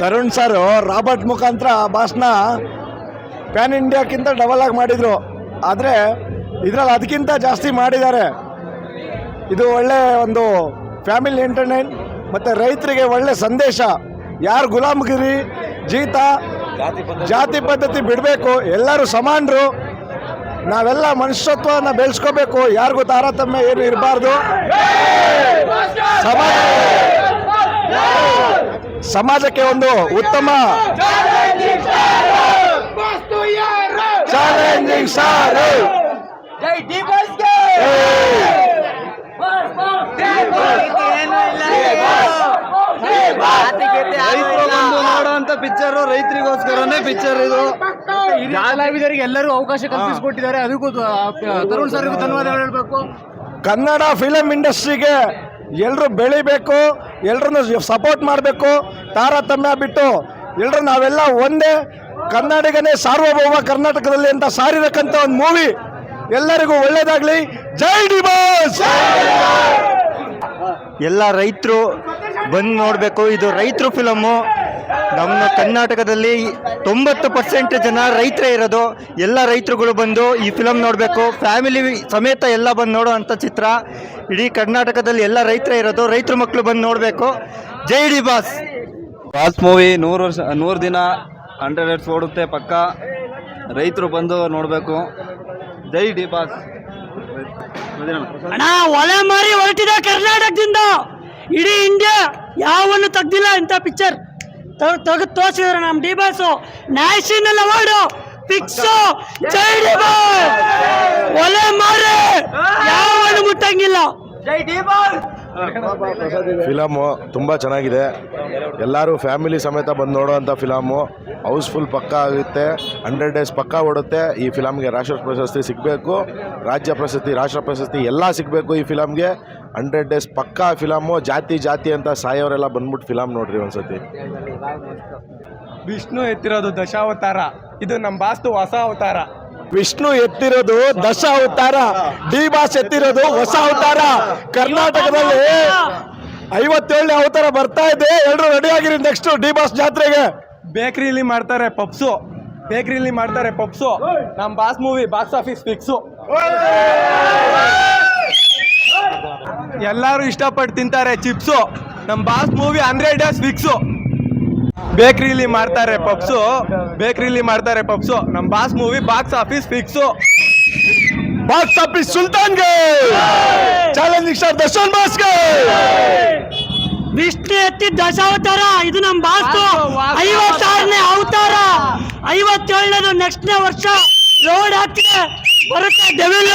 Tarun sir Robert ಮುಖಾಂತರ ಭಾಷಣ PAN ಇಂಡಿಯಾಕ್ಕಿಂತ double ಆಗಿ ಮಾಡಿದರು. ಆದರೆ ಇದರಲ್ಲಿ ಅದಕ್ಕಿಂತ ಜಾಸ್ತಿ ಮಾಡಿದ್ದಾರೆ. ಇದು ಒಳ್ಳೆ ಒಂದು ಫ್ಯಾಮಿಲಿ ಎಂಟರ್ಟೈನ್ ಮತ್ತು ರೈತರಿಗೆ ಒಳ್ಳೆ ಸಂದೇಶ. ಯಾರು ಗುಲಾಮಗಿರಿ ಜೀತ ಜಾತಿ ಪದ್ಧತಿ ಬಿಡಬೇಕು, ಎಲ್ಲರೂ ಸಮಾನರು, ನಾವೆಲ್ಲ ಮನುಷ್ಯತ್ವನ ಬೆಳೆಸ್ಕೋಬೇಕು, ಯಾರಿಗೂ ತಾರತಮ್ಯ ಏನು ಇರಬಾರ್ದು, ಸಮಾಜಕ್ಕೆ ಒಂದು ಉತ್ತಮ ಚಾಲೆಂಜಿಂಗ್ ಸ್ಟಾರ್. ನೋಡುವಂತ ಪಿಕ್ಚರ್ ರೈತರಿಗೋಸ್ಕರನೇ ಪಿಕ್ಚರ್ ಇದು. ಕಲಾವಿದರಿಗೆ ಎಲ್ಲರೂ ಅವಕಾಶ ಕಲ್ಪಿಸಿಕೊಟ್ಟಿದ್ದಾರೆ. ಅದಕ್ಕೂ ತರುಣ್ ಸರ್ಗೂ ಧನ್ಯವಾದಗಳು ಹೇಳಬೇಕು. ಕನ್ನಡ ಫಿಲಂ ಇಂಡಸ್ಟ್ರಿಗೆ ಎಲ್ಲರೂ ಬೆಳಿಬೇಕು, ಎಲ್ಲರನ್ನು ಸಪೋರ್ಟ್ ಮಾಡಬೇಕು, ತಾರತಮ್ಯ ಬಿಟ್ಟು ಎಲ್ಲರೂ ನಾವೆಲ್ಲ ಒಂದೇ, ಕನ್ನಡಿಗನೇ ಸಾರ್ವಭೌಮ ಕರ್ನಾಟಕದಲ್ಲಿ ಅಂತ ಸಾರಿರಕ್ಕಂಥ ಒಂದು ಮೂವಿ. ಎಲ್ಲರಿಗೂ ಒಳ್ಳೇದಾಗ್ಲಿ. ಜೈ ಡಿ ಬಾಸ್. ಎಲ್ಲ ರೈತರು ಬಂದು ನೋಡಬೇಕು. ಇದು ರೈತರು ಫಿಲಮ್ಮು. ನಮ್ಮ ಕರ್ನಾಟಕದಲ್ಲಿ 90% ಜನ ರೈತರೇ ಇರೋದು. ಎಲ್ಲ ರೈತರುಗಳು ಬಂದು ಈ ಫಿಲಮ್ ನೋಡಬೇಕು. ಫ್ಯಾಮಿಲಿ ಸಮೇತ ಎಲ್ಲ ಬಂದು ನೋಡೋವಂಥ ಚಿತ್ರ. ಇಡೀ ಕರ್ನಾಟಕದಲ್ಲಿ ಎಲ್ಲ ರೈತರೇ ಇರೋದು. ರೈತರ ಮಕ್ಕಳು ಬಂದು ನೋಡಬೇಕು. ಜೈ ಡಿ ಬಾಸ್. ಬಾಸ್ ಮೂವಿ 100 ದಿನ 100 ಡೇಸ್ ಓಡುತ್ತೆ ಪಕ್ಕ. ರೈತರು ಬಂದು ನೋಡಬೇಕು. ಜೈ ಡಿ ಬಾಸ್. ಅಣ್ಣ ಒಲೆ ಮಾರಿ ಹೊರಟಿದೆ ಕರ್ನಾಟಕದಿಂದ. ಇಡೀ ಇಂಡಿಯಾ ಯಾವನ್ನು ತೆಗ್ದಿಲ್ಲ ಇಂಥ ಪಿಕ್ಚರ್ ತೆಗೆದು ತೋರಿಸಿದ್ರು ನಮ್ಮ D boss. National award fix. ಜೈ ಡಿ ಬಾಸ್. ಒಲೆ ಮಾರಿ ಯಾವನ್ನು ಮುಟ್ಟಂಗಿಲ್ಲ. ಫಿಲಮು ತುಂಬ ಚೆನ್ನಾಗಿದೆ. ಎಲ್ಲರೂ ಫ್ಯಾಮಿಲಿ ಸಮೇತ ಬಂದು ನೋಡೋವಂಥ ಫಿಲಮು. ಹೌಸ್ಫುಲ್ ಪಕ್ಕ ಆಗುತ್ತೆ. 100 ಡೇಸ್ ಪಕ್ಕ ಓಡುತ್ತೆ. ಈ ಫಿಲಮ್ಗೆ ರಾಷ್ಟ್ರ ಪ್ರಶಸ್ತಿ ಸಿಗಬೇಕು, ರಾಜ್ಯ ಪ್ರಶಸ್ತಿ, ರಾಷ್ಟ್ರ ಪ್ರಶಸ್ತಿ ಎಲ್ಲ ಸಿಗಬೇಕು ಈ ಫಿಲಮ್ಗೆ. 100 ಡೇಸ್ ಪಕ್ಕ ಫಿಲಮು. ಜಾತಿ ಅಂತ ಸಾಯೋರೆಲ್ಲ ಬಂದ್ಬಿಟ್ಟು ಫಿಲಮ್ ನೋಡ್ರಿ ಒಂದ್ಸತಿ. ವಿಷ್ಣು ಎತ್ತಿರೋದು ದಶಾವತಾರ. ಇದು ನಮ್ಮ ಬಾಸ್ತು ಹೊಸ ಅವತಾರ. ವಿಷ್ಣು ಎತ್ತಿರೋದು ದಶ ಅವತಾರ, ಡಿ ಬಾಸ್ ಎತ್ತಿರೋದು ಹೊಸ ಅವತಾರ. ಕರ್ನಾಟಕದಲ್ಲಿ 57ನೇ ಅವತಾರ ಬರ್ತಾ ಇದೆ. ಎಲ್ಲರೂ ರೆಡಿ ಆಗಿರಿ ನೆಕ್ಸ್ಟ್ ಡಿ ಬಾಸ್ ಜಾತ್ರೆಗೆ. ಬೇಕ್ರಿಲಿ ಮಾಡ್ತಾರೆ ಪಪ್ಸು. ನಮ್ಮ boss movie box office fix. ಎಲ್ಲರೂ ಇಷ್ಟಪಟ್ಟು ತಿಂತಾರೆ ಚಿಪ್ಸು. ನಮ್ಮ ಬಾಸ್ ಮೂವಿ 100 ಡೇಸ್ ಫಿಕ್ಸು. ಬೇಕ್ರಿಲಿ ಮಾಡ್ತಾರೆ ಪಪ್ಸು. ನಮ್ಮ boss movie box office fix. Box office ಸುಲ್ತಾನ್ಗೆ, ಚಾಲೆಂಜಿಂಗ್ ಸ್ಟಾರ್ ದರ್ಶನ್ ಬಾಸ್ಗೆ. ವಿಷ್ಣು ಎತ್ತಿ ದಶಾವತಾರ. ಇದು ನಮ್ಮ ಬಾಸ್ತು 56ನೇ ಅವತಾರ. 57ನೇದು ನೆಕ್ಸ್ಟ್ನೇ ವರ್ಷ ರೋಡ್ ಹಾಕ್ತಿದೆ. ಬರುತ್ತೆ ಡೆವಿಲ್.